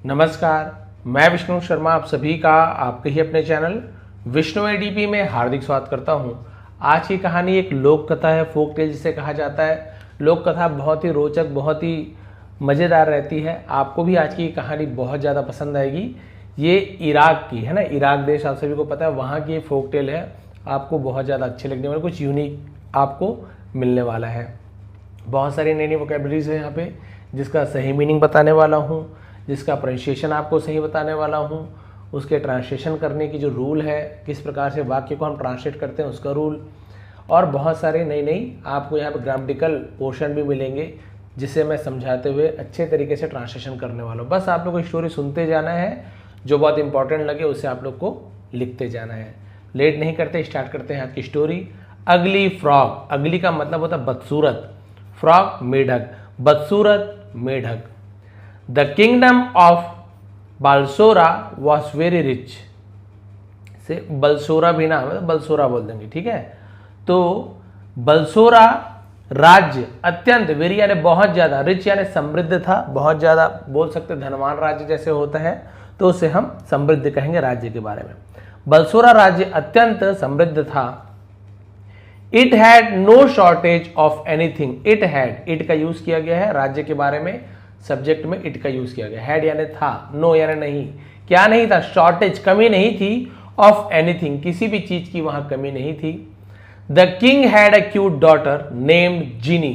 नमस्कार, मैं विष्णु शर्मा आप सभी का आपके ही अपने चैनल विष्णु एडीपी में हार्दिक स्वागत करता हूं। आज की कहानी एक लोक कथा है, फोक टेल जिसे कहा जाता है। लोक कथा बहुत ही रोचक, बहुत ही मज़ेदार रहती है। आपको भी आज की कहानी बहुत ज़्यादा पसंद आएगी। ये इराक की है ना, इराक देश आप सभी को पता है, वहाँ की फोक टेल है। आपको बहुत ज़्यादा अच्छे लगने वाले, कुछ यूनिक आपको मिलने वाला है। बहुत सारी नई नई वोकैबुलरीज है यहाँ पे, जिसका सही मीनिंग बताने वाला हूँ, जिसका प्रोनाउंसिएशन आपको सही बताने वाला हूँ, उसके ट्रांसलेशन करने की जो रूल है, किस प्रकार से वाक्य को हम ट्रांसलेट करते हैं उसका रूल, और बहुत सारे नई आपको यहाँ पे ग्रामेटिकल पोर्शन भी मिलेंगे, जिसे मैं समझाते हुए अच्छे तरीके से ट्रांसलेशन करने वाला हूँ। बस आप लोग को स्टोरी सुनते जाना है, जो बहुत इंपॉर्टेंट लगे उसे आप लोग को लिखते जाना है। लेट नहीं करते, स्टार्ट करते हैं आज की स्टोरी। अगली फ्रॉग, अगली का मतलब होता है बदसूरत, फ्रॉग मेढक, बदसूरत मेढक। The kingdom of Balsora was very rich. से बलसोरा भी नाम है, बलसोरा बोल देंगे, ठीक है। तो बलसोरा राज्य अत्यंत, वेरी यानी बहुत ज्यादा, रिच यानी समृद्ध था, बहुत ज्यादा बोल सकते, धनवान राज्य जैसे होता है तो उसे हम समृद्ध कहेंगे राज्य के बारे में। बलसोरा राज्य अत्यंत समृद्ध था। It had no shortage of anything. It had, it का यूज किया गया है राज्य के बारे में, सब्जेक्ट में इट का यूज किया गया। हैड यानी था, नो यानी नहीं। क्या नहीं था? शॉर्टेज, कमी नहीं थी, ऑफ एनीथिंग, किसी भी चीज की वहां कमी नहीं थी। The king had a cute daughter named Jinny.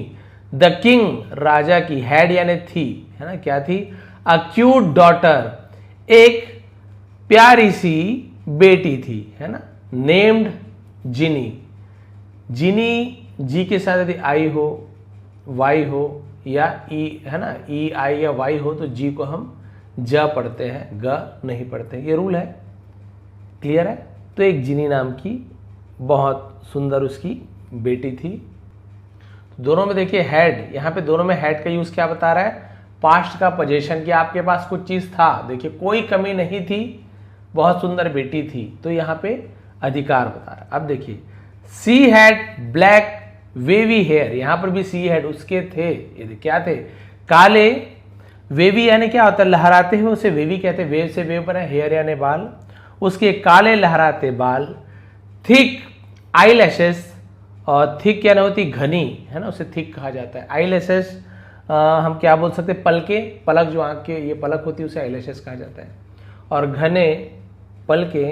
The king, राजा की, हैड यानी थी, है ना, क्या थी? अ क्यूट डॉटर, एक प्यारी सी बेटी थी, है ना, नेम्ड जिनी। जिनी, जी के साथ यदि आई हो, वाई हो या ई, है ना, ई आई या वाई हो तो जी को हम ज पढ़ते हैं, ग नहीं पढ़ते। ये रूल है, क्लियर है। तो एक जिनी नाम की बहुत सुंदर उसकी बेटी थी। दोनों में देखिए हैड, यहाँ पे दोनों में हैड का यूज क्या बता रहा है? पास्ट का पोजीशन, कि आपके पास कुछ चीज था, देखिए कोई कमी नहीं थी, बहुत सुंदर बेटी थी, तो यहाँ पे अधिकार बता रहा है। अब देखिए, she had black wavy hair, यहां पर भी सी हैड, उसके थे, ये क्या थे? काले, वेवी यानी क्या होता है? लहराते हुए, उसे वेवी कहते हैं, वेव से वेव बना, हेयर यानी बाल, उसके काले लहराते बाल। थिक आईलैशेस, और थिक यानी होती घनी, है ना, उसे थिक कहा जाता है। आईलैशेस हम क्या बोल सकते हैं? पलके, पलक जो आंख के ये पलक होती है उसे आईलैशेस कहा जाता है। और घने पलके।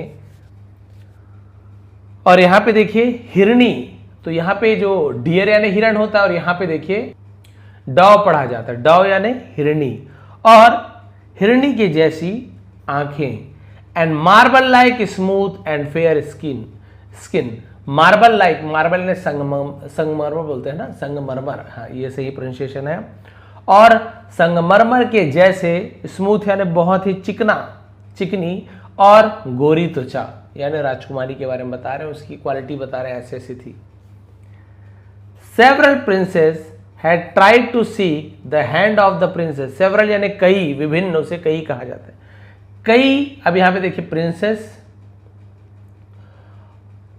और यहां पे देखिए हिरणी, तो यहां पे जो डियर यानी हिरण होता है, और यहां पे देखिए डव पढ़ा जाता है, डव यानी हिरणी, और हिरणी के जैसी आंखें। And marble like smooth and fair skin, skin marble like, marble ने संगमरमर बोलते हैं ना, संगमरमर, हाँ ये सही प्रोनाउंसिएशन है। और संगमरमर के जैसे, स्मूथ यानी बहुत ही चिकना, चिकनी, और गोरी त्वचा, यानी राजकुमारी के बारे में बता रहे हैं, उसकी क्वालिटी बता रहे हैं, ऐसे ऐसी थी। Several princes had tried to seek the hand of the princess. Several यानी कई, विभिन्न, उसे कई कहा जाता है, कई। अब यहां पे देखिए प्रिंसेस,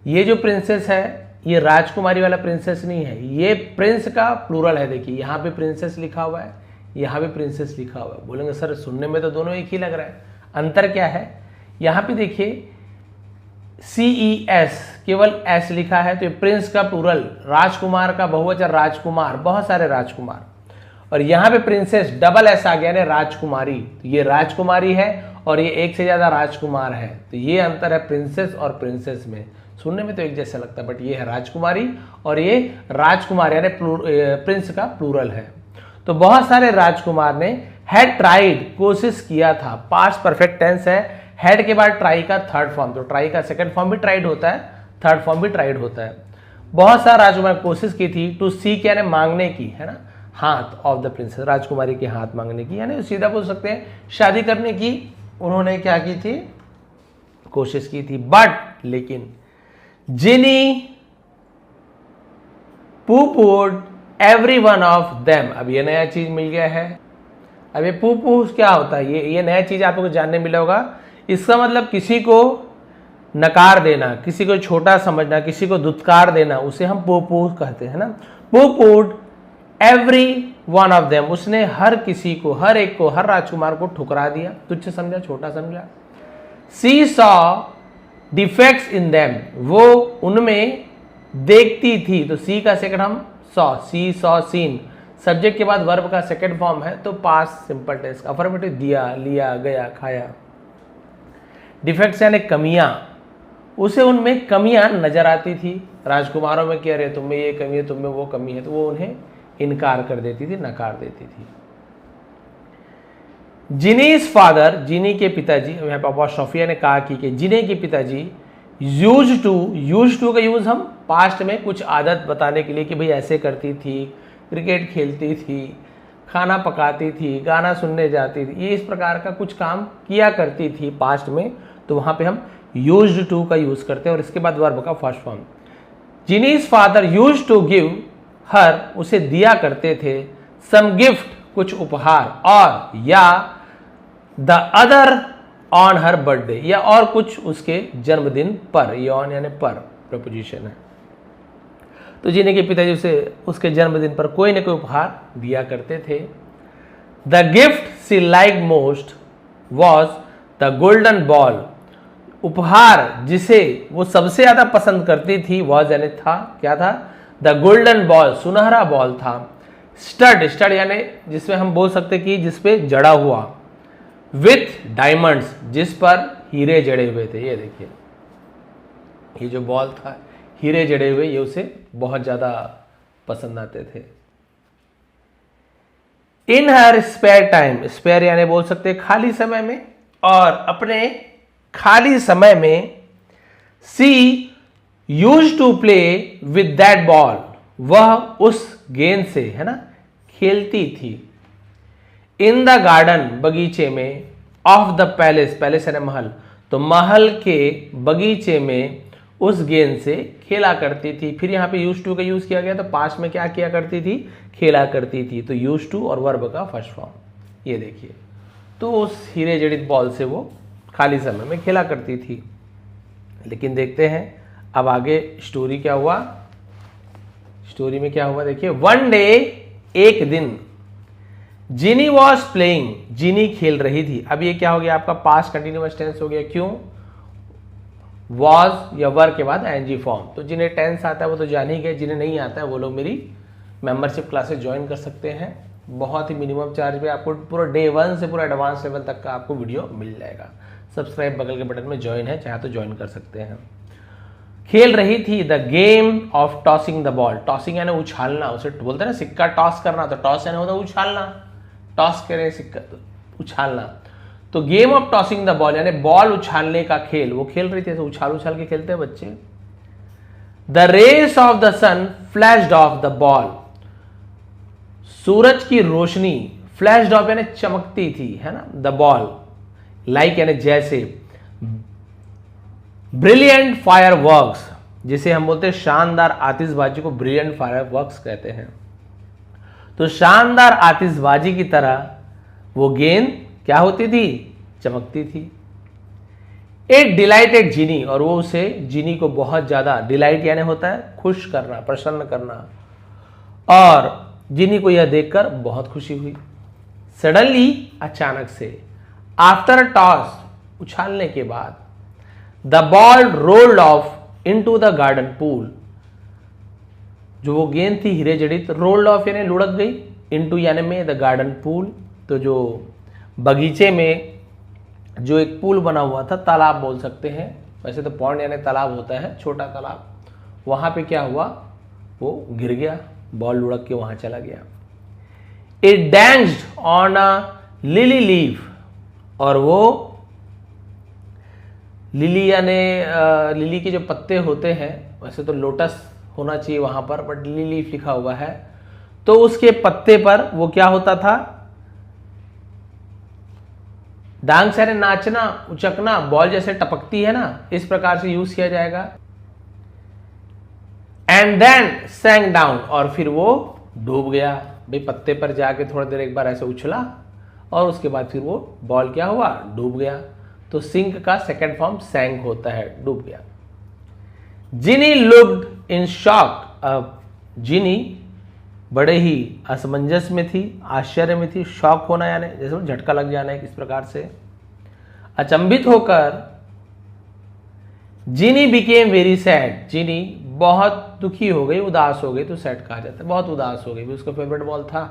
ये जो प्रिंसेस है ये राजकुमारी वाला प्रिंसेस नहीं है, ये प्रिंस का प्लूरल है। देखिए यहां पे प्रिंसेस लिखा हुआ है, यहां पे प्रिंसेस लिखा हुआ है। बोलेंगे सर सुनने में तो दोनों एक ही लग रहा है, अंतर क्या है? यहां पे देखिए CES, केवल S लिखा है, तो ये प्रिंस का प्लूरल, राजकुमार का बहुवचन राजकुमार, बहुत सारे राजकुमार। और यहां पे प्रिंसेस डबल S आ गया ना, राजकुमारी, तो ये राजकुमारी है और ये एक से ज्यादा राजकुमार है, तो ये अंतर है प्रिंसेस और प्रिंसेस में। सुनने में तो एक जैसा लगता है, बट ये है राजकुमारी और ये राजकुमार यानी प्रिंस का प्लूरल है। तो बहुत सारे राजकुमार ने हैड ट्राइड, कोशिश किया था, पास्ट परफेक्ट टेंस है। हेड के बाद ट्राई का थर्ड फॉर्म, तो ट्राई का सेकंड फॉर्म भी ट्राइड होता है, थर्ड फॉर्म भी ट्राइड होता है। बहुत सारा राजकुमार कोशिश की थी, टू सीक यानी मांगने की, है ना, हाथ ऑफ द प्रिंसेस, राजकुमारी के हाथ मांगने की, यानी सीधा बोल सकते हैं शादी करने की उन्होंने क्या की थी? कोशिश की थी। बट लेकिन जिनी पूपूड एवरी वन ऑफ देम। अब ये नया चीज मिल गया है। अब ये पूपू क्या होता है? ये नया चीज आपको जानने मिला होगा। इसका मतलब किसी को नकार देना, किसी को छोटा समझना, किसी को दुत्कार देना, उसे हम पूपू कहते हैं ना। पूपूड एवरी वन ऑफ देम, उसने हर किसी को, हर एक को, हर राजकुमार को ठुकरा दिया, तुच्छ समझा, छोटा समझा। सी सॉ डिफेक्ट्स इन देम, वो उनमें देखती थी, तो सी का सेकंड हम सॉ, सी सॉ सीन, सब्जेक्ट के बाद वर्ब का सेकंड फॉर्म है तो पास्ट सिंपल टेंस, अफर्मेटिव दिया, लिया, गया, खाया। डिफेक्ट्स यानी कमियां, उसे उनमें कमियां नजर आती थी, राजकुमारों में कह रहे तुम में ये कमी है, तुम में वो कमी है, तो वो उन्हें इनकार कर देती थी, नकार देती थी। जिनीज फादर, जिनी के पिताजी, यहाँ पापा सोफिया ने कहा कि जिनी के पिताजी यूज टू का यूज हम पास्ट में कुछ आदत बताने के लिए कि भाई ऐसे करती थी, क्रिकेट खेलती थी, खाना पकाती थी, गाना सुनने जाती थी, ये इस प्रकार का कुछ काम किया करती थी पास्ट में, तो वहां पे हम यूज्ड टू का यूज करते हैं और इसके बाद वर्ब का first form. Jinny's father used to give her, उसे दिया करते थे, सम गिफ्ट, कुछ उपहार, और या the other on her birthday, या और कुछ उसके जन्मदिन पर, ये ऑन यानी पर प्रपोजिशन है। तो जिन्हें के पिताजी उसे उसके जन्मदिन पर कोई न कोई उपहार दिया करते थे। The gift she like most was the golden ball, उपहार जिसे वो सबसे ज्यादा पसंद करती थी, वॉज यानी था, क्या था, द गोल्डन बॉल, सुनहरा बॉल था। स्टड, स्टड यानी जिसमें हम बोल सकते कि जिसपे जड़ा हुआ, विथ डायमंड्स, जिस पर हीरे जड़े हुए थे। ये देखिए, ये जो बॉल था हीरे जड़े हुए, ये उसे बहुत ज्यादा पसंद आते थे। इन हर स्पेयर टाइम, स्पेयर यानी बोल सकते खाली समय में, और अपने खाली समय में she used to play with that ball, वह उस गेंद से, है ना, खेलती थी। इन द गार्डन, बगीचे में, ऑफ द पैलेस, पैलेस यानी महल, तो महल के बगीचे में उस गेंद से खेला करती थी। फिर यहाँ पे यूज टू का यूज किया गया, तो पास्ट में क्या किया करती थी, खेला करती थी, तो यूज टू और वर्ब का फर्स्ट फॉर्म। ये देखिए, तो उस हीरे जड़ित बॉल से वो खाली समय में खेला करती थी। लेकिन देखते हैं अब आगे स्टोरी क्या हुआ। स्टोरी में क्या हुआ देखिए, वन डे, एक दिन, जिनी वॉज प्लेइंग, जिनी खेल रही थी। अब ये क्या हो गया, आपका पास्ट कंटिन्यूअस टेंस हो गया, क्यों, वॉज या वर के बाद एनजी फॉर्म। तो जिन्हें टेंस आता है वो तो जान ही गए, जिन्हें नहीं आता है वो लोग मेरी मेंबरशिप क्लासेस ज्वाइन कर सकते हैं। बहुत ही मिनिमम चार्ज पे आपको पूरा डे 1 से पूरा एडवांस लेवल तक का आपको वीडियो मिल जाएगा। सब्सक्राइब बगल के बटन में ज्वाइन है, चाहे तो ज्वाइन कर सकते हैं। खेल रही थी the game of tossing the ball, tossing यानी उछालना, उसे बोलते हैं ना सिक्का टॉस करना, तो टॉस यानी होता है उछालना, टॉस करें सिक्का तो उछालना। तो game of tossing the ball यानी बॉल उछालने का खेल, वो खेल रही थी, तो उछाल उछाल के खेलते हैं बच्चे। The rays of the sun flashed off the ball, सूरज की रोशनी, फ्लैश्ड ऑफ यानी चमकती थी, है ना, द बॉल, लाइक यानी जैसे, ब्रिलियंट फायर वर्क्स, जिसे हम बोलते हैं शानदार आतिशबाजी को ब्रिलियंट फायर वर्क्स कहते हैं। तो शानदार आतिशबाजी की तरह वो गेंद क्या होती थी, चमकती थी। एक डिलाइटेड जिनी, और वो उसे, जिनी को बहुत ज्यादा, डिलाइट यानी होता है खुश करना, प्रसन्न करना, और जिनी को यह देखकर बहुत खुशी हुई। सडनली, अचानक से, आफ्टर टॉस, उछालने के बाद, the ball rolled of into the garden pool, जो वो गेंद थी हीरे जड़ित, रोल्ड ऑफ यानी लुढ़क गई, इनटू यानी में, द गार्डन पूल, तो जो बगीचे में जो एक पूल बना हुआ था, तालाब बोल सकते हैं, वैसे तो पॉन्ड यानी तालाब होता है, छोटा तालाब, वहां पे क्या हुआ, वो गिर गया, बॉल लुढ़क के वहां चला गया। It danced on a lily leaf, और वो लिली यानी लिली के जो पत्ते होते हैं, वैसे तो लोटस होना चाहिए वहां पर, बट लिली लीफ लिखा हुआ है, तो उसके पत्ते पर वो क्या होता था, डांस यानी नाचना, उचकना, बॉल जैसे टपकती है ना, इस प्रकार से यूज किया जाएगा। एंड देन सैंक डाउन, और फिर वो डूब गया, भाई पत्ते पर जाके थोड़ी देर एक बार ऐसे उछला, और उसके बाद फिर वो बॉल क्या हुआ, डूब गया। तो सिंक का सेकंड फॉर्म सैंक होता है, डूब गया। जिनी लुक्ड इन शॉक, अब जिनी बड़े ही असमंजस में थी, आश्चर्य में थी, शॉक होना यानी जैसे झटका लग जाना है, किस प्रकार से अचंभित होकर जिनी बिकेम वेरी सैड, जिनी बहुत दुखी हो गई, उदास हो गई, तो सैड कहा जाता है, बहुत उदास हो गई, उसका फेवरेट बॉल था,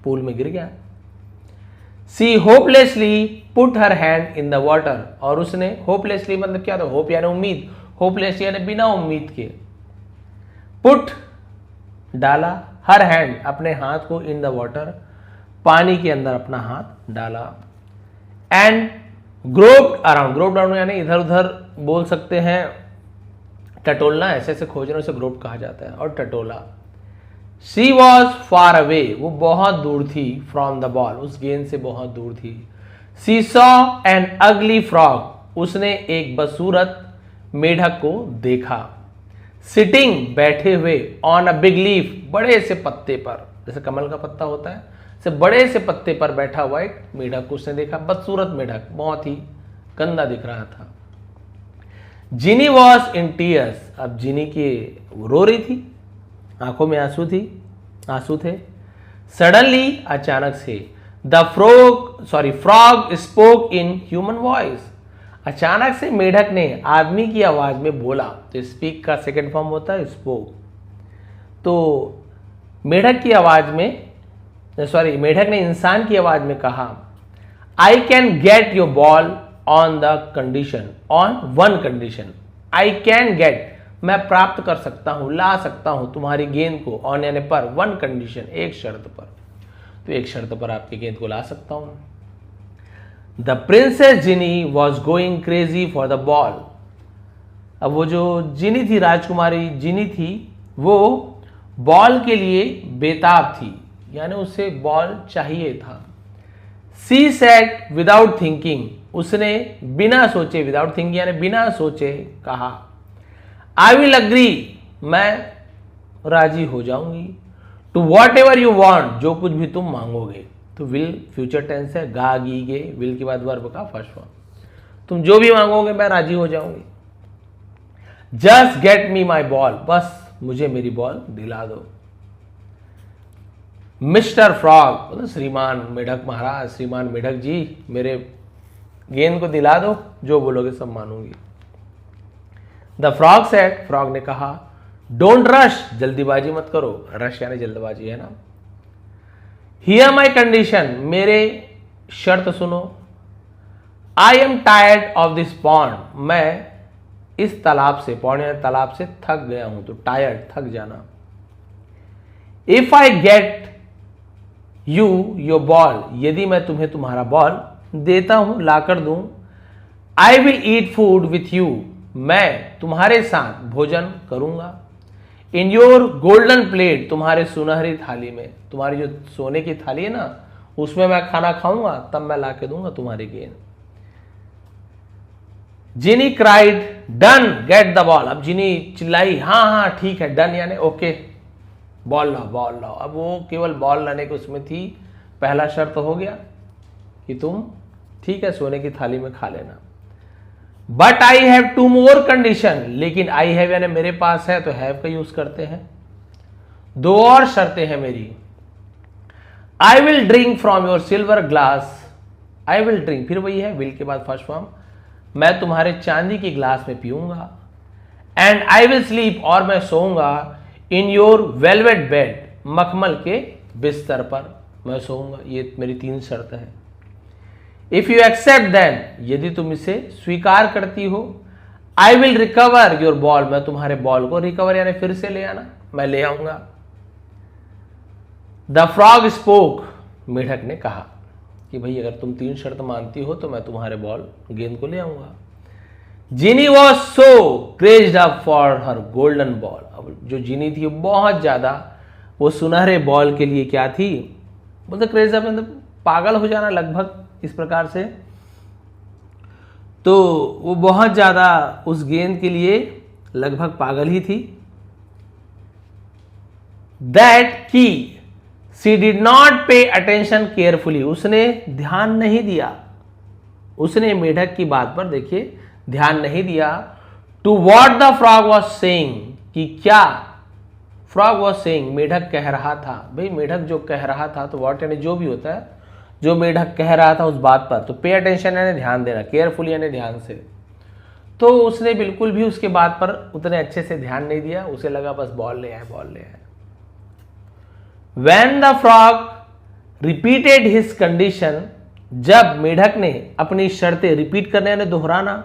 पूल में गिर गया। She hopelessly put her hand in the water, और उसने होपलेसली मतलब क्या था, होप यानी उम्मीद, होपलेस यानी बिना उम्मीद के, पुट डाला, हर हैंड अपने हाथ को, इन द वाटर पानी के अंदर अपना हाथ डाला, एंड ग्रोप्ड अराउंड यानी इधर उधर बोल सकते हैं, टटोलना, ऐसे ऐसे खोजना, उसे ग्रोप्ड कहा जाता है, और टटोला। शी वॉज फार अवे, वो बहुत दूर थी, फ्रॉम द बॉल, उस गेंद से बहुत दूर थी। सी सॉ एन अगली फ्रॉग, उसने एक बदसूरत मेढक को देखा। सिटिंग बैठे हुए, ऑन अ बिग लीफ, बड़े से पत्ते पर, जैसे कमल का पत्ता होता है, से बड़े से पत्ते पर बैठा हुआ एक मेढक को उसने देखा, बदसूरत मेढक, बहुत ही गंदा दिख रहा था। जिनी वॉज इन टीयर्स, अब जिनी की रो रही थी, आंखों में आंसू थे। सडनली, अचानक से, the frog spoke in human voice, अचानक से मेढक ने आदमी की आवाज में बोला, तो स्पीक का सेकंड फॉर्म होता है स्पोक। तो मेढक की आवाज में, मेढक ने इंसान की आवाज में कहा, I can get your ball on the condition, on one condition, I can get, मैं प्राप्त कर सकता हूं, ला सकता हूं तुम्हारी गेंद को, ऑन यानी पर, वन कंडीशन, एक शर्त पर, तो एक शर्त पर आपकी गेंद को ला सकता हूं। The princess Ginny was going crazy for the ball, अब वो जो जिनी थी, राजकुमारी जिनी थी, वो बॉल के लिए बेताब थी, यानी उसे बॉल चाहिए था। सी सेड विदाउट थिंकिंग, उसने बिना सोचे, विदाउट थिंकिंग यानी बिना सोचे कहा, आई विल अग्री, मैं राजी हो जाऊंगी, to whatever you want, जो कुछ भी तुम मांगोगे, तो विल फ्यूचर टेंस है, गा गी गे, विल के बाद वर्ब का फर्स्ट फॉर्म, तुम जो भी मांगोगे मैं राजी हो जाऊंगी। जस्ट गेट मी माई बॉल, बस मुझे मेरी बॉल दिला दो। मिस्टर फ्रॉग, मतलब श्रीमान मेढक महाराज, श्रीमान मेढक जी, मेरे गेंद को दिला दो, जो बोलोगे सब मानूंगी। द फ्रॉग सेड, फ्रॉग ने कहा, डोंट रश, जल्दीबाजी मत करो, रश यानी जल्दबाजी है ना। हियर माई कंडीशन, मेरे शर्त सुनो। I am tired of this pond, मैं इस तालाब से, पॉन्ड यानी तालाब से थक गया हूं, तो टायर्ड, थक जाना। If I get you your ball, यदि मैं तुम्हें तुम्हारा बॉल देता हूं, लाकर दूं, I will eat food with you, मैं तुम्हारे साथ भोजन करूंगा। इन योर गोल्डन प्लेट, तुम्हारे सुनहरी थाली में, तुम्हारी जो सोने की थाली है ना, उसमें मैं खाना खाऊंगा, तब मैं लाके दूंगा तुम्हारी गेंद। Jinny cried, done get the ball, अब जिनी चिल्लाई, हाँ हाँ ठीक है, डन यानी ओके, बॉल लाओ, बॉल लाओ। अब वो केवल बॉल लाने की उसमें थी, पहला शर्त हो गया कि तुम ठीक है सोने की थाली में खा लेना। But I have two more condition, लेकिन आई हैव यानी मेरे पास है, तो हैव का यूज करते हैं, दो और शर्तें हैं मेरी। I will drink from your silver glass, I will drink, फिर वही है विल के बाद फर्स्ट फॉर्म, मैं तुम्हारे चांदी की ग्लास में पीऊंगा। एंड आई विल स्लीप, और मैं सोऊंगा, इन योर वेलवेट बेड, मखमल के बिस्तर पर मैं सोऊंगा। ये मेरी तीन शर्त है। इफ यू एक्सेप्ट देम, यदि तुम इसे स्वीकार करती हो, I will recover your ball, मैं तुम्हारे बॉल को, रिकवर यानी फिर से ले आना, मैं ले आऊंगा। द फ्रॉग स्पोक, मेढक ने कहा कि भाई अगर तुम तीन शर्त मानती हो तो मैं तुम्हारे बॉल, गेंद को ले आऊंगा। Jinny was so crazed up for her golden ball, अब जो जिनी थी बहुत ज्यादा वो सुनहरे बॉल के लिए क्या थी, बोलते क्रेज्ड अप मतलब पागल हो जाना लगभग इस प्रकार से, तो वो बहुत ज्यादा उस गेंद के लिए लगभग पागल ही थी। दैट की she did not pay attention carefully, उसने ध्यान नहीं दिया, उसने मेढक की बात पर देखिए ध्यान नहीं दिया। To what the frog was saying, कि क्या फ्रॉग वॉज सेइंग, मेढक कह रहा था। भाई मेढक जो कह रहा था, तो व्हाट यानी जो भी होता है, जो मेढक कह रहा था उस बात पर, तो पे अटेंशन यानी ध्यान देना, केयरफुली यानी ध्यान से। तो उसने बिल्कुल भी उसके बात पर उतने अच्छे से ध्यान नहीं दिया, उसे लगा बस बॉल ले आए, बॉल ले आए। When the frog repeated his condition, जब मेढक ने अपनी शर्तें रिपीट करने यानी दोहराना,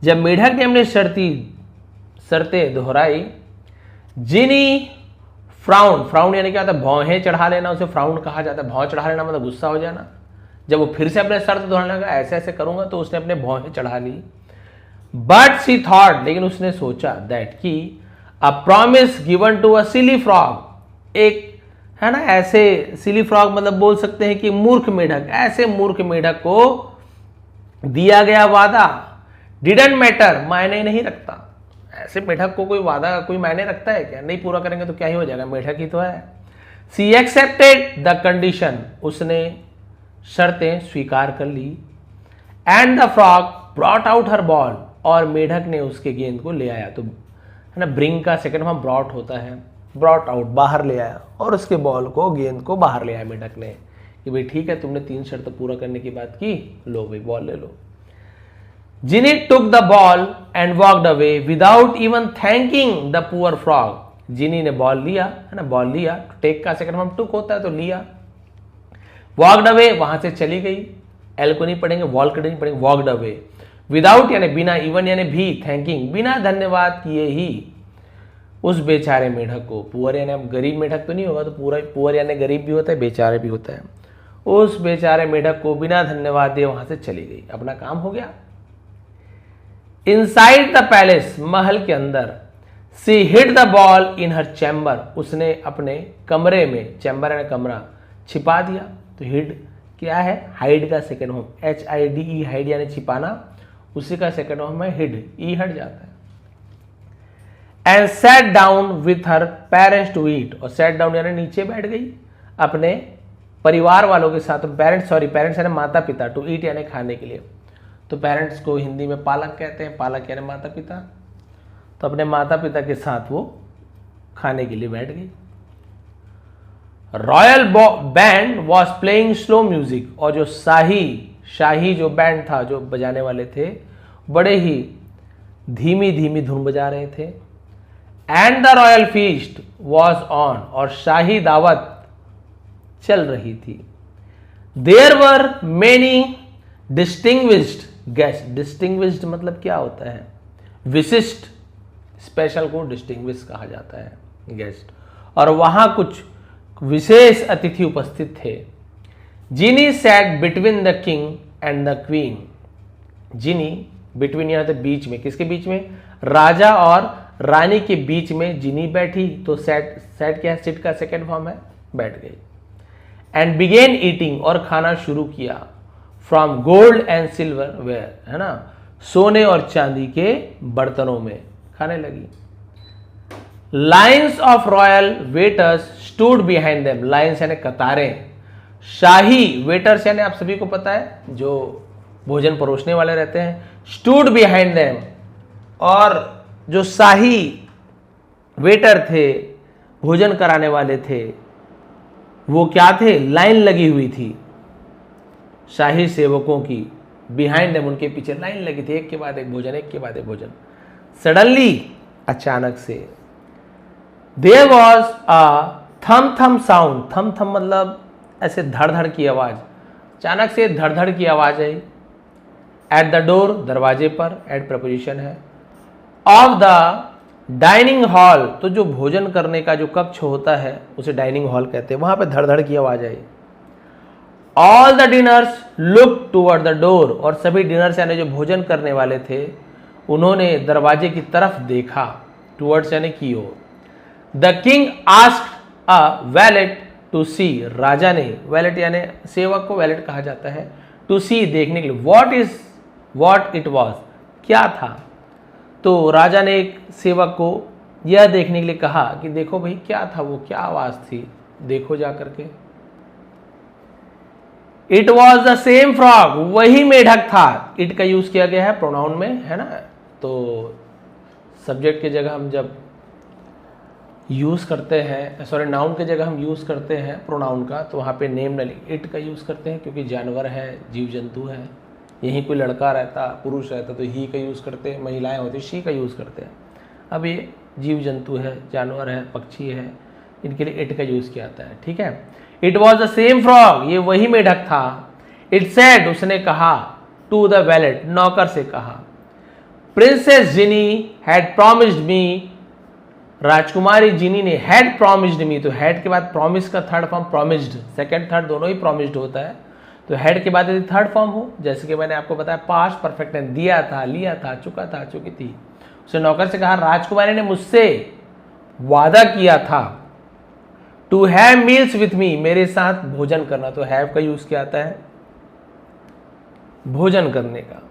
जब मेढक ने अपनी शर्तें दोहराई, जिनी फ्राउन, फ्राउन यानी क्या होता है, भौहें चढ़ा लेना, उसे फ्राउन कहा जाता है। भौं चढ़ा लेना मतलब गुस्सा हो जाना। जब वो फिर से अपने शर्त दोहराने लगा, ऐसे ऐसे करूंगा, तो उसने अपने भौहें चढ़ा ली। बट सी थॉट, लेकिन उसने सोचा, दैट कि a promise given to a silly frog, एक है ना, ऐसे सिली फ्रॉग मतलब बोल सकते हैं कि मूर्ख मेढक, ऐसे मूर्ख मेढक को दिया गया वादा डिडंट मैटर, मायने नहीं रखता। ऐसे मेढक को कोई वादा कोई मायने रखता है क्या? नहीं पूरा करेंगे तो क्या ही हो जाएगा, मेढक ही तो है। सी एक्सेप्टेड द कंडीशन, उसने शर्तें स्वीकार कर ली। And the frog brought out her ball, और मेढक ने उसके गेंद को ले आया। तो है ना, ब्रिंग का सेकंड फॉर्म ब्रॉट होता है, ब्रॉट आउट बाहर ले आया, और उसके बॉल को, गेंद को बाहर ले आया मेढक ने, कि भाई ठीक है, तुमने 3 शर्त पूरा करने की बात की, लो भाई बॉल ले लो। Jinny took the ball and walked away without even thanking the poor frog, Jinny ने बॉल लिया, है ना, बॉल लिया, टेक का सेकंड फॉर्म टुक होता है, तो लिया। वॉकड अवे, वहां से चली गई, एल को नहीं पढ़ेंगे, वॉल्कड नहीं पढ़ेंगे, वॉकड अवे। विदाउट यानी बिना, इवन यानी भी, थैंकिंग बिना धन्यवाद किए ही उस बेचारे मेढक को, पुअर यानी अब गरीब मेढक तो नहीं होगा, तो पूरा पुअर यानी गरीब भी होता है, बेचारे भी होता है, उस बेचारे मेढक को बिना धन्यवाद दिए वहां से चली गई, अपना काम हो गया। इनसाइड द पैलेस, महल के अंदर, she hid the ball in her chamber, उसने अपने कमरे में, चैम्बर यानी कमरा, छिपा दिया। तो हिड क्या है, हाइड का सेकेंड फॉर्म, HIDE, हाइड यानी छिपाना, उसी का सेकेंड फॉर्म है हिड, ई हट जाता है। And sat down with her parents to eat, और सैट डाउन यानी नीचे बैठ गई अपने परिवार वालों के साथ, पेरेंट्स यानी माता पिता, टू ईट यानी खाने के लिए। तो पेरेंट्स को हिंदी में पालक कहते हैं, पालक यानी माता पिता। तो अपने माता पिता के साथ वो खाने के लिए बैठ गई। Royal band was playing slow music, और जो शाही जो बैंड था, जो बजाने वाले थे, बड़े ही धीमी धीमी धुन बजा रहे थे। And the royal feast was on, और शाही दावत चल रही थी। There were many distinguished guest, distinguished मतलब क्या होता है, विशिष्ट, स्पेशल को डिस्टिंग्विश कहा जाता है, गेस्ट। और वहां कुछ विशेष अतिथि उपस्थित थे। Jinny sat between the king and the queen, Jinny between यानी बीच में, किसके बीच में, राजा और रानी के बीच में जिनी बैठी। तो सैट क्या है, सिट का सेकेंड फॉर्म है, बैठ गई। एंड बिगेन ईटिंग, और खाना शुरू किया। From gold and silver ware, है ना, सोने और चांदी के बर्तनों में खाने लगी। Lines of royal waiters stood behind them, lines यानी कतारें, शाही वेटर्स यानी आप सभी को पता है जो भोजन परोसने वाले रहते हैं, स्टूड बिहाइंड देम, और जो शाही वेटर थे, भोजन कराने वाले थे, वो क्या थे, लाइन लगी हुई थी शाही सेवकों की, बिहाइंड देम उनके पीछे लाइन लगी थी, एक के बाद एक भोजन, एक के बाद एक भोजन। सडनली अचानक से, देयर वॉज अ थम थम साउंड, थम थम मतलब ऐसे धड़ धड़ की आवाज, अचानक से धड़ धड़ की आवाज आई। एट द डोर, दरवाजे पर, एट प्रपोजिशन है, ऑफ द डाइनिंग हॉल, तो जो भोजन करने का जो कक्ष होता है उसे डाइनिंग हॉल कहते हैं, वहां पे धड़ धड़ की आवाज आई। All the diners look toward the door, और सभी डिनर्स यानी जो भोजन करने वाले थे उन्होंने दरवाजे की तरफ देखा, टूवर्ड्स यानी की ओर। The king asked a valet to see, राजा ने, वैलेट यानी सेवक को वैलेट कहा जाता है, टू सी देखने के लिए, व्हाट इट वॉज, क्या था। तो राजा ने एक सेवक को यह देखने के लिए कहा कि देखो भाई क्या था वो, क्या आवाज थी, देखो जा करके। It was the same frog, वही मेढक था। इट का यूज किया गया है प्रोनाउन में, है ना, तो सब्जेक्ट की जगह हम जब यूज़ करते हैं, सॉरी नाउन की जगह हम यूज़ करते हैं प्रोनाउन का, तो वहाँ पे नेम न लिख इट का यूज़ करते हैं, क्योंकि जानवर है, जीव जंतु है। यहीं कोई लड़का रहता, पुरुष रहता तो ही का यूज़ करते हैं, महिलाएं होती शी का यूज़ करते हैं। अब ये जीव जंतु है, जानवर है, पक्षी है, इनके लिए इट का यूज़ किया जाता है। ठीक है, it was the same frog, ये वही मेढक था। इट सेड, उसने कहा, टू द वैलेट, नौकर से कहा, princess Ginny had promised me, राजकुमारी जिनी ने हैड प्रॉमिस्ड मी, तो हैड के बाद प्रॉमिस का third form promised, second third दोनों ही प्रॉमिस्ड होता है, तो हैड के बाद यदि थर्ड फॉर्म हो, जैसे कि मैंने आपको बताया पास्ट परफेक्ट टेंस, दिया था, लिया था, चुका था, चुकी थी। उसने नौकर से कहा, राजकुमारी ने मुझसे वादा किया था, to have meals with me, मेरे साथ भोजन करना, तो हैव का यूज किया जाता है भोजन करने का।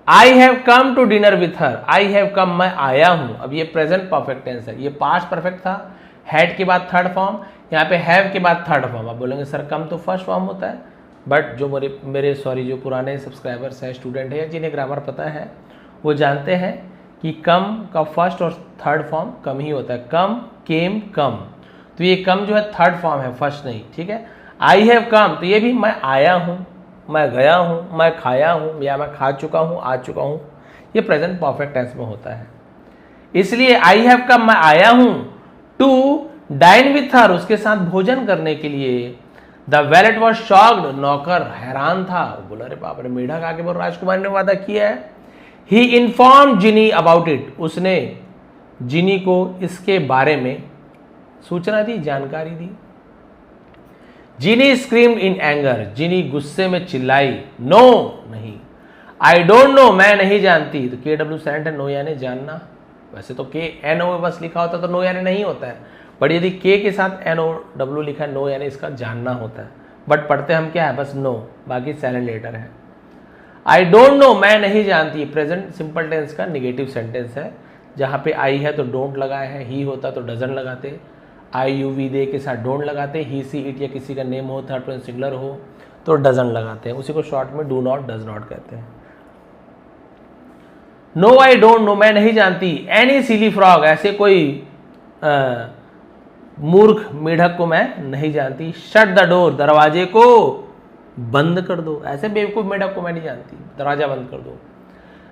I have come to dinner with her, I have come, मैं आया हूं। अब ये प्रेजेंट परफेक्ट टेंस है, ये पास्ट परफेक्ट था, हैड के बाद थर्ड फॉर्म, यहाँ पे हैव के बाद थर्ड फॉर्म। आप बोलेंगे सर कम तो फर्स्ट फॉर्म होता है, बट जो मेरे जो पुराने सब्सक्राइबर्स हैं, स्टूडेंट है या जिन्हें ग्रामर पता है, वो जानते हैं कि कम का फर्स्ट और थर्ड फॉर्म कम ही होता है, कम, केम, कम। तो ये कम जो है थर्ड फॉर्म है, फर्स्ट नहीं। ठीक है, आई हैव कम, तो ये भी मैं आया हूं, मैं गया हूं, मैं खाया हूं, या मैं खा चुका हूं, आ चुका हूं, ये प्रेजेंट परफेक्ट टेंस में होता है। इसलिए आई हैव कम, मैं आया हूं, टू डाइन विथ हर, उसके साथ भोजन करने के लिए। द वैलेट वॉज शॉक्ड, नौकर हैरान था, बोला अरे बाप रे, मेढक आके बोल राजकुमारी ने वादा किया है। ही इन्फॉर्म जिनी अबाउट इट, उसने जिनी को इसके बारे में सूचना दी, जानकारी दी। जिनी स्क्रीम्ड इन एंगर, जिनी गुस्से में चिल्लाई, नो, नहीं। आई डोंट नो, मैं नहीं जानती, तो के डब्ल्यू सेंट है, नो यानी जानना। वैसे तो के एन ओ बस लिखा होता तो नो यानी नहीं होता है, बट यदि के के साथ एन ओ डब्ल्यू लिखा है, नो यानी इसका जानना होता है। बट पढ़ते हम क्या है, बस नो, बाकी साइलेंट लेटर है। आई डोंट नो, मैं नहीं जानती, प्रेजेंट सिंपल टेंस का निगेटिव सेंटेंस है, जहां पे आई है तो डोंट लगाए है, ही होता तो डजन लगाते, आई यू वी दे के साथ डोंट लगाते, ही सी इट या किसी का नेम हो, थर्ड पर्सन सिंगुलर हो तो डजन लगाते हैं, उसी को शॉर्ट में डू नॉट, डज नॉट कहते हैं। नो आई डोंट नो, मैं नहीं जानती, एनी सिली फ्रॉग, ऐसे कोई मूर्ख मेढक को मैं नहीं जानती। शट द डोर, दरवाजे को बंद कर दो, ऐसे बेवकूफ मेढक को मैं नहीं जानती, दरवाजा बंद कर दो।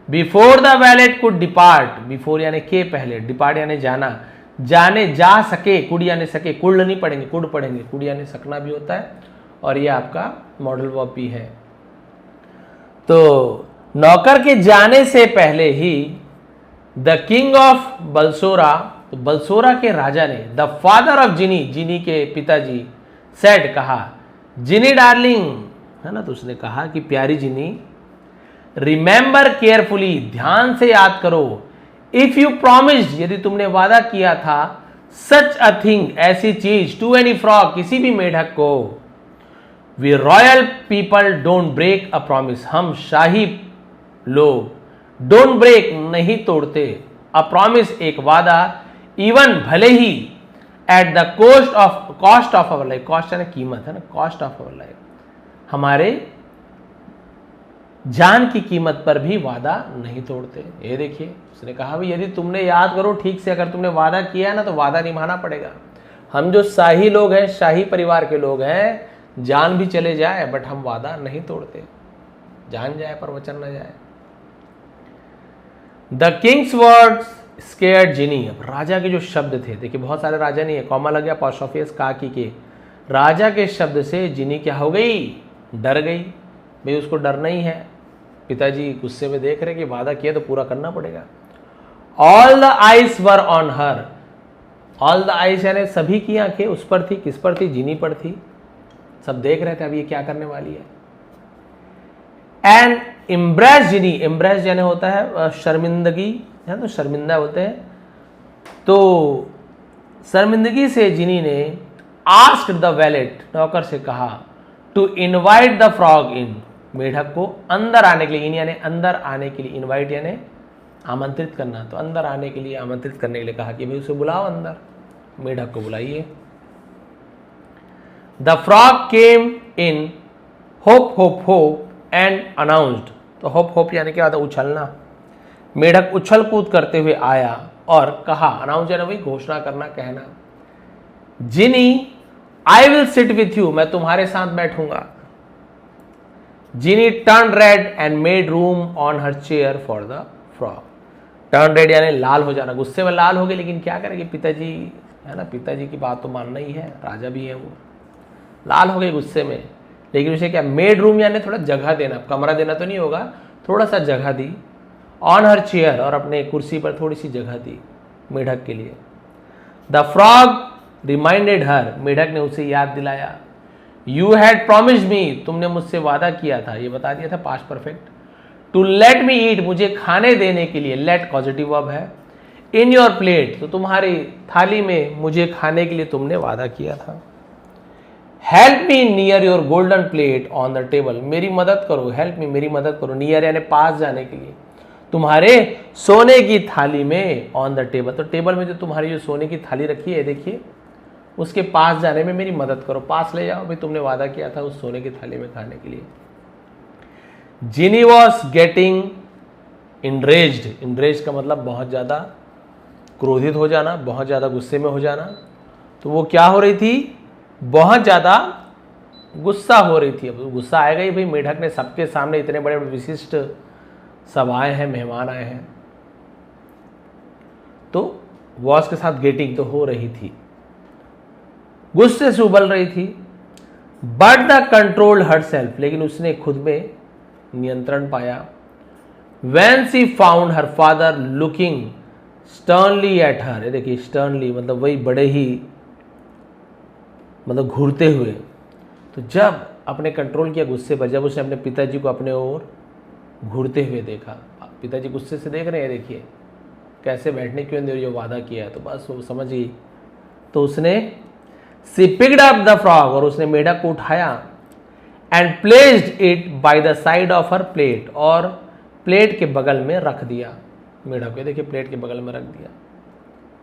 Before the wallet could depart, before यानी के पहले, डिपार्ट यानी जाना, जाने जा सके, कुड यानी सके, कुड नहीं पढ़ेंगे, कुड पढ़ेंगे, कुड यानी सकना भी होता है, और ये आपका मॉडल वर्ब भी है। तो नौकर के जाने से पहले ही द किंग ऑफ बलसोरा, तो बलसोरा के राजा ने, द फादर ऑफ जिनी, जिनी के पिताजी, सेड कहा, जिनी डार्लिंग, है ना, तो उसने कहा कि प्यारी जिनी, रिमेंबर केयरफुली, ध्यान से याद करो, इफ यू प्रॉमिस्ड, यदि तुमने वादा किया था, सच अ थिंग, ऐसी चीज, टू एनी फ्रॉग, किसी भी मेढक को, we royal people don't break a promise, हम शाही लोग डोंट ब्रेक, नहीं तोड़ते, अ प्रॉमिस, एक वादा, इवन भले ही, at the cost of our life, cost यानी कीमत है ना, कॉस्ट ऑफ अवर लाइफ, हमारे जान की कीमत पर भी वादा नहीं तोड़ते। ये देखिए, उसने कहा भी यदि तुमने, याद करो ठीक से, अगर तुमने वादा किया है ना तो वादा निभाना पड़ेगा। हम जो शाही लोग हैं, शाही परिवार के लोग हैं, जान भी चले जाए बट हम वादा नहीं तोड़ते, जान जाए पर वचन न जाए। द किंग्स वर्ड्स स्केयर्ड जिनी, अब राजा के जो शब्द थे, देखिए बहुत सारे राजा नहीं है, कॉमा लग गया, अपोस्ट्रोफी का की के, राजा के शब्द से जिनी क्या हो गई, डर गई। भाई उसको डरना ही है, पिताजी गुस्से में देख रहे कि वादा किया तो पूरा करना पड़ेगा। All the eyes were on her, all the eyes यानी सभी की आंखें उस पर थी, किस पर थी, जिनी पर थी, सब देख रहे थे अब ये क्या करने वाली है। एंड इम्ब्रेस जिनी, इम्ब्रेस यानी होता है शर्मिंदगी, है तो शर्मिंदा होते हैं, तो शर्मिंदगी से जिनी ने आस्क्ड द वैलेट, नौकर से कहा, to invite the frog in, मेढक को अंदर आने के लिए, इन यानी अंदर आने के लिए, इनवाइट यानी आमंत्रित करना, तो अंदर आने के लिए, आमंत्रित करने के लिए कहा कि भाई उसे बुलाओ अंदर, मेढक को बुलाइए। The frog came in, hope hope hope, and announced, तो होप होप यानी क्या होता है, उछलना, मेढक उछल कूद करते हुए आया और कहा, अनाउंस यानी वही घोषणा करना, कहना, Jinny I will sit with you, मैं तुम्हारे साथ बैठूंगा। Jinny turn red and made room on her chair for the frog. Turn red यानी लाल हो जाना, गुस्से में लाल हो गए, लेकिन क्या करेंगे, पिताजी है ना, पिताजी की बात तो मानना ही है, राजा भी है वो, लाल हो गए गुस्से में। लेकिन उसे क्या, मेड रूम यानी थोड़ा जगह देना, कमरा देना तो नहीं होगा, थोड़ा सा जगह दी, ऑन हर चेयर, और अपने कुर्सी पर थोड़ी सी जगह दी मेढक के लिए। द फ्रॉग रिमाइंडेड हर, मेढक ने उसे याद दिलाया, यू हैड प्रॉमिस्ड मी, तुमने मुझसे वादा किया था, ये बता दिया था past perfect, to let me eat, मुझे खाने देने के लिए, लेट पॉजिटिव वर्ब है, इन योर प्लेट, तो तुम्हारी थाली में मुझे खाने के लिए तुमने वादा किया था। Help me near your golden plate on the table, मेरी मदद करो, हेल्प मी मेरी मदद करो, नियर यानी पास जाने के लिए, तुम्हारे सोने की थाली में, ऑन द टेबल, तो टेबल में जो तुम्हारी जो सोने की थाली रखी है देखिए, उसके पास जाने में मेरी मदद करो, पास ले जाओ भाई, तुमने वादा किया था उस सोने की थाली में खाने के लिए। जिनी वॉज गेटिंग इनरेज्ड, इनरेज्ड का मतलब बहुत ज़्यादा क्रोधित हो जाना, बहुत ज़्यादा गुस्से में हो जाना, तो वो क्या हो रही थी, बहुत ज़्यादा गुस्सा हो रही थी। अब गुस्सा आएगा ही भाई, मेढक ने सबके सामने इतने बड़े विशिष्ट सब आए हैं, मेहमान आए हैं, तो वॉज के साथ गेटिंग तो हो रही थी, गुस्से से उबल रही थी। बट द कंट्रोल्ड हरसेल्फ, लेकिन उसने खुद में नियंत्रण पाया। When she found her father looking sternly at her, ये देखिए sternly मतलब वही बड़े ही मतलब घूरते हुए, तो जब अपने कंट्रोल किया गुस्से पर, जब उसने अपने पिताजी को अपने ओर घूरते हुए देखा, पिताजी गुस्से से देख रहे हैं, देखिए कैसे बैठने क्यों नहीं, जो वादा किया है, तो बस वो समझ गई, तो उसने सी पिक्ड अप द फ्रॉग, और उसने मेढक को उठाया, and placed it by the side of her plate, और प्लेट के बगल में रख दिया मेढक को, देखिए प्लेट के बगल में रख दिया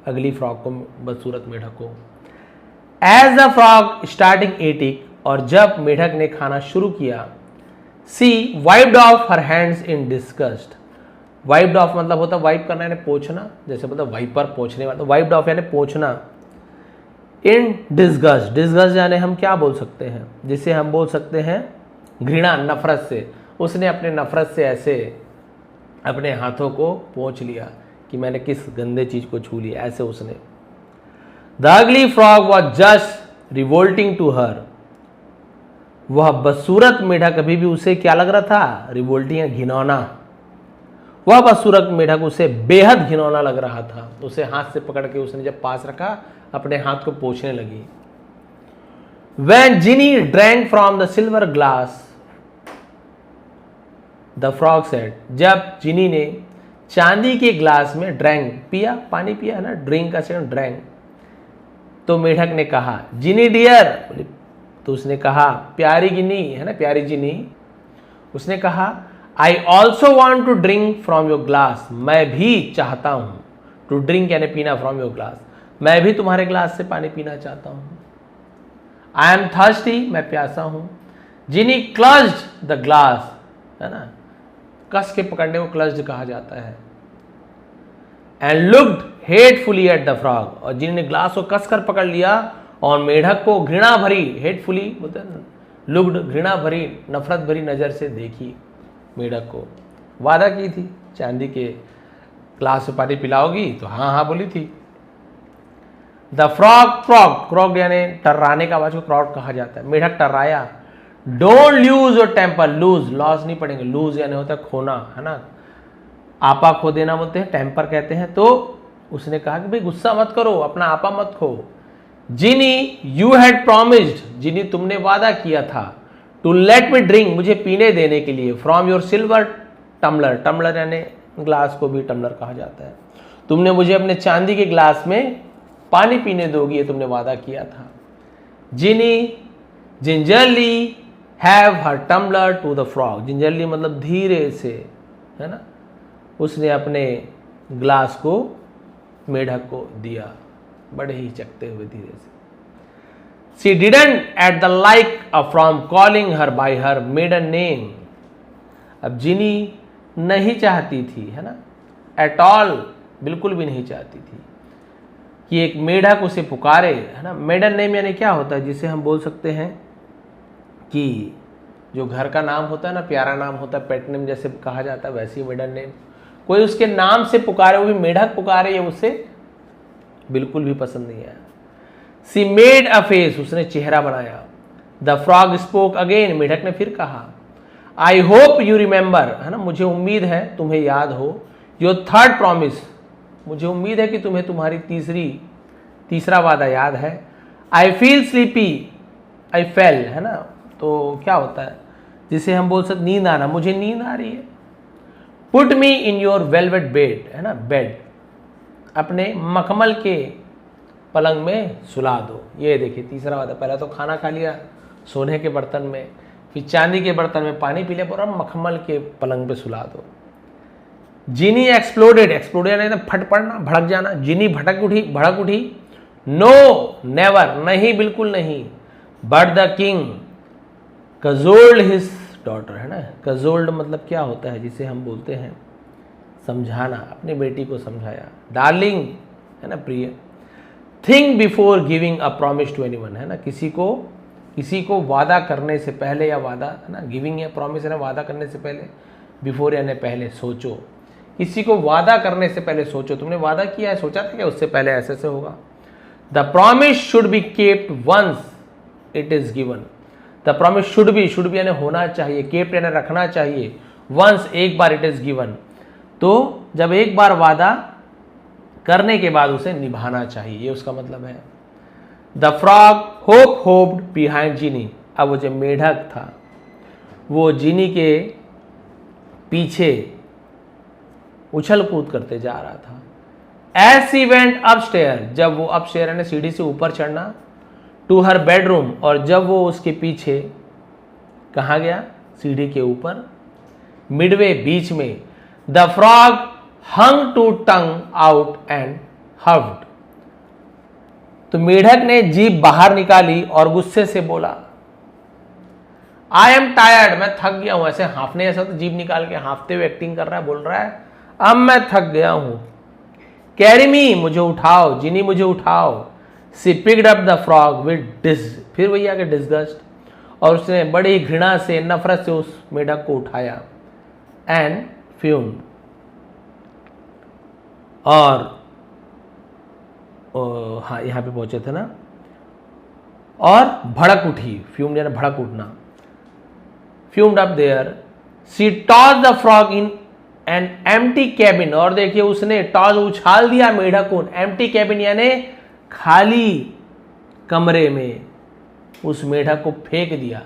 अगली फ्रॉग को, बदसूरत मेढक को। As the frog starting eating, और जब मेढक ने खाना शुरू किया, she wiped off her hands in disgust, wiped off मतलब होता वाइप करना यानी पोंछना, जैसे मतलब वाइपर पोंछने वाला, वाइप्ड ऑफ यानी पोंछना, इन डिस्गस्ट, डिस्गस्ट यानी हम क्या बोल सकते हैं, जिसे हम बोल सकते हैं घृणा, नफरत से, उसने अपने नफरत से ऐसे अपने हाथों को पोंछ लिया कि मैंने किस गंदे चीज को छू लिया, ऐसे उसने। The ugly frog was just revolting to her, वह बदसूरत मेढक अभी भी उसे क्या लग रहा था, रिवोल्टिंग घिनौना, वह बदसूरत मेढक उसे बेहद घिनौना लग रहा था। उसे हाथ से पकड़ के उसने जब पास रखा, अपने हाथ को पोंछने लगी। When Ginny drank from the silver glass, the frog said, जब जिनी ने चांदी के ग्लास में ड्रैंक पिया, पानी पिया है ना, ड्रिंक का सेकंड ड्रैंक, तो मेढक ने कहा, जिनी डियर, तो उसने कहा प्यारी गिनी है ना, प्यारी जिनी, उसने कहा, I also want to drink from your glass, मैं भी चाहता हूं, टू ड्रिंक यानी पीना, फ्रॉम योर ग्लास, मैं भी तुम्हारे ग्लास से पानी पीना चाहता हूं। आई एम थर्स्टी, मैं प्यासा हूं। जिनी क्लच्ड द ग्लास, है ना, कस के पकड़ने को क्लच्ड कहा जाता है। And looked hatefully at the frog, और जिन्होंने ग्लास को कसकर पकड़ लिया और मेढक को घृणा भरी, हेटफुली बोलते हैं, लुक्ड घृणा भरी, नफरत भरी नजर से देखी मेढक को। वादा की थी चांदी के ग्लास में पानी पिलाओगी, तो हाँ हाँ बोली थी। द फ्रॉग, फ्रॉग फ्रॉग यानी टर्राने का आवाज को फ्रॉग कहा जाता है। मेढक टर्राया। Don't lose your temper, lose loss नहीं पड़ेंगे, लूज यानी होता है खोना, है ना, आपा खो देना बोलते हैं, टेम्पर कहते हैं। तो उसने कहा कि भाई गुस्सा मत करो, अपना आपा मत खो। जिनी यू हैड प्रॉमिस्ड, जिनी तुमने वादा किया था, टू लेट मी ड्रिंक, मुझे पीने देने के लिए, from your silver tumbler, tumbler यानी ग्लास को भी टम्बलर कहा जाता है, तुमने मुझे अपने चांदी के ग्लास में पानी पीने दोगी, ये तुमने वादा किया था। Jinny gingerly gave her tumbler to the frog, gingerly मतलब धीरे से, है ना, उसने अपने ग्लास को मेढक को दिया, बड़े ही चकते हुए धीरे से। She didn't at the like from calling her by her maiden name, अब जिनी नहीं चाहती थी, है ना, एट ऑल बिल्कुल भी नहीं चाहती थी कि एक मेढक उसे पुकारे, है ना। मेडन नेम यानी क्या होता है, जिसे हम बोल सकते हैं कि जो घर का नाम होता है ना, प्यारा नाम होता है, पेट नेम जैसे कहा जाता है, वैसे ही मेडन नेम। कोई उसके नाम से पुकारे, वो भी मेढक पुकारे, ये उसे बिल्कुल भी पसंद नहीं आया। सी मेड अ फेस, उसने चेहरा बनाया। द फ्रॉग स्पोक अगेन, मेढक ने फिर कहा। आई होप यू रिमेंबर, है ना, मुझे उम्मीद है तुम्हें याद हो। योर थर्ड प्रॉमिस, मुझे उम्मीद है कि तुम्हें तुम्हारी तीसरा वादा याद है। I feel sleepy, I fail, है ना, तो क्या होता है जिसे हम बोल सकते नींद आना, मुझे नींद आ रही है। Put me in your velvet bed, है ना, बेड, अपने मखमल के पलंग में सुला दो। ये देखिए तीसरा वादा, पहले तो खाना खा लिया सोने के बर्तन में, फिर चांदी के बर्तन में पानी पी लिया, पर अब मखमल के पलंग पे सुला दो। जिनी एक्सप्लोडेड, एक्सप्लोडेड यानी फट पड़ना, भड़क जाना। जिनी भड़क उठी। नो नेवर, नहीं, बिल्कुल नहीं। But the king cajoled his daughter, है ना, कजोल्ड मतलब क्या होता है, जिसे हम बोलते हैं समझाना, अपनी बेटी को समझाया। डार्लिंग, है ना, प्रिय। Think before giving a promise to anyone, है ना, किसी को वादा करने से पहले, या वादा, है ना, गिविंग या प्रॉमिस है ना, वादा करने से पहले, बिफोर यानी पहले, सोचो। किसी को वादा करने से पहले सोचो, तुमने वादा किया है, सोचा था क्या उससे पहले ऐसे से होगा। The promise should be kept once it is given. The promise should be यानी होना चाहिए, केप्ट यानी रखना चाहिए, वंस एक बार, इट इज गिवन तो जब एक बार वादा करने के बाद उसे निभाना चाहिए, ये उसका मतलब है। द फ्रॉग होप्ड बिहाइंड जीनी, अब वो जो मेढक था वो जीनी के पीछे उछल कूद करते जा रहा था। एज सी वेंट अपस्टेयर, जब वो अपस्टेयर यानी सीढ़ी से ऊपर चढ़ना, टू हर बेडरूम, और जब वो उसके पीछे कहाँ गया, सीढ़ी के ऊपर, मिडवे, बीच में। The frog hung to tongue out and heaved, तो मेढक ने जीभ बाहर निकाली और गुस्से से बोला, आई एम टायर्ड, मैं थक गया हूं। ऐसे हाफने, ऐसा तो जीभ निकाल के हाफते हुए एक्टिंग कर रहा है, बोल रहा है अब मैं थक गया हूं। कैरी मी, मुझे उठाओ, जिनी मुझे उठाओ। She picked up the frog with फिर वही आगे डिस्गस्ट, और उसने बड़ी घृणा से, नफरत से उस मेढक को उठाया। एंड फ्यूम्ड, और हाँ यहां पे पहुंचे थे ना, और भड़क उठी, फ्यूम्ड यानी भड़क उठना। Fumed up there, she toss the frog in an empty cabin, और देखिए उसने टॉस उछाल दिया मेढक को, एम्प्टी कैबिन यानी खाली कमरे में उस मेढक को फेंक दिया।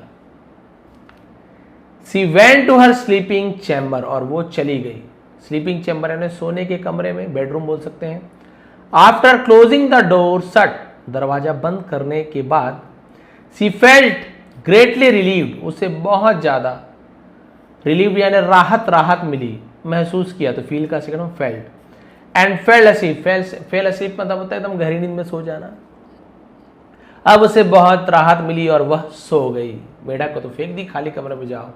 She went to her sleeping chamber, और वो चली गई। स्लीपिंग चैम्बर यानी सोने के कमरे में, बेडरूम बोल सकते हैं। After closing the door shut, दरवाजा बंद करने के बाद, सी फेल्ट ग्रेटली रिलीव्ड, उसे बहुत ज्यादा रिलीव यानी राहत मिली, महसूस किया, तो फील का second felt. And fell asleep, fell asleep मतलब होता है एकदम गहरी नींद में सो जाना। अब उसे बहुत राहत मिली और वह सो गई। मेढक को तो फेंक दी, खाली कमरे में जाओ।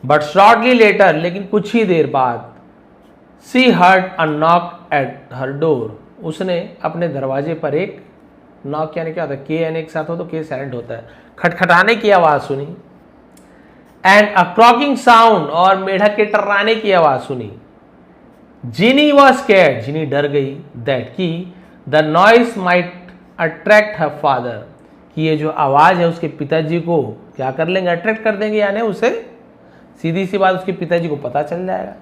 बट शॉर्टली लेटर, लेकिन कुछ ही देर बाद, she heard a knock at her door, उसने अपने दरवाजे पर एक नॉक यानी क्या होता है, के यानी एक साथ हो तो के साइलेंट होता है, खटखटाने की आवाज सुनी। एंड अ क्रॉकिंग साउंड, और मेढक के टर्राने की आवाज सुनी। जिनी वॉज स्कैर्ड, जिनी डर गई, दैट की the noise might attract her father, कि ये जो आवाज है उसके पिताजी को क्या कर लेंगे, अट्रैक्ट कर देंगे, यानी उसे सीधी सी बात उसके पिताजी को पता चल जाएगा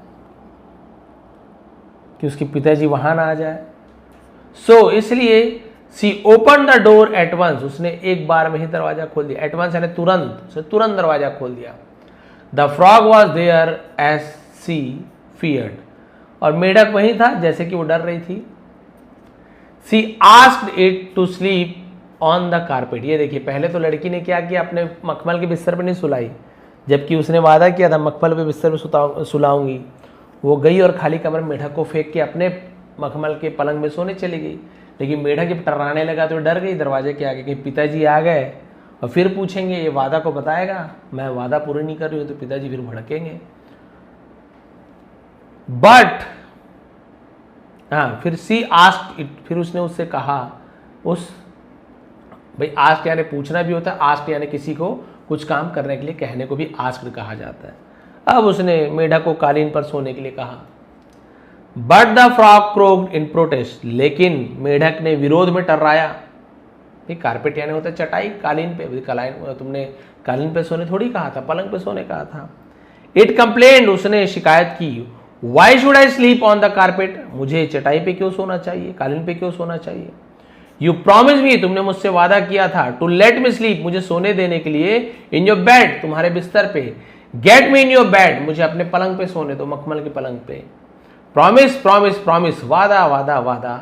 कि उसके पिताजी वहां ना आ जाए। सो इसलिए she open the door at once, उसने एक बार में ही दरवाजा खोल दिया। एट वंस यानी तुरंत, उसने तुरंत दरवाजा खोल दिया। The frog was there as she feared, और मेढक वही था जैसे कि वो डर रही थी। She asked it to sleep on the carpet, ये देखिए पहले तो लड़की ने क्या किया, अपने मखमल के बिस्तर पर नहीं सुलाई, जबकि उसने वादा किया था मखमल पे बिस्तर में सुलाऊंगी। वो गई और खाली कमरे में मेढक को फेंक के अपने मखमल के पलंग में सोने चली गई। लेकिन मेढक जब टर्राने लगा तो डर गई दरवाजे के आगे कि पिताजी आ गए और फिर पूछेंगे, ये वादा को बताएगा, मैं वादा पूरी नहीं कर रही हूं, तो पिताजी फिर भड़केंगे। बट हाँ, फिर सी आस्क्ड इट, फिर उसने उससे कहा, उस भाई आस्क यानी पूछना भी होता है, आस्क यानी किसी को कुछ काम करने के लिए कहने को भी आस्क्ड कहा जाता है। अब उसने मेढक को कालीन पर सोने के लिए कहा। But the frog croaked in protest, लेकिन मेढक ने विरोध में टर्राया। कारपेट यानी होता है चटाई, कालीन पे, तुमने कालीन पे सोने थोड़ी कहा था, पलंग पे सोने कहा था। इट कंप्लेन्ड, उसने शिकायत की, why should I sleep on the carpet, मुझे चटाई पे क्यों सोना चाहिए, कालीन पे क्यों सोना चाहिए। यू प्रॉमिस मी, तुमने मुझसे वादा किया था, टू लेट मी स्लीप, मुझे सोने देने के लिए, इन योर बेड, तुम्हारे बिस्तर पे, get me in your bed, मुझे अपने पलंग पे सोने दो, मखमल के पलंग पे। प्रॉमिस प्रॉमिस प्रॉमिस, वादा वादा वादा।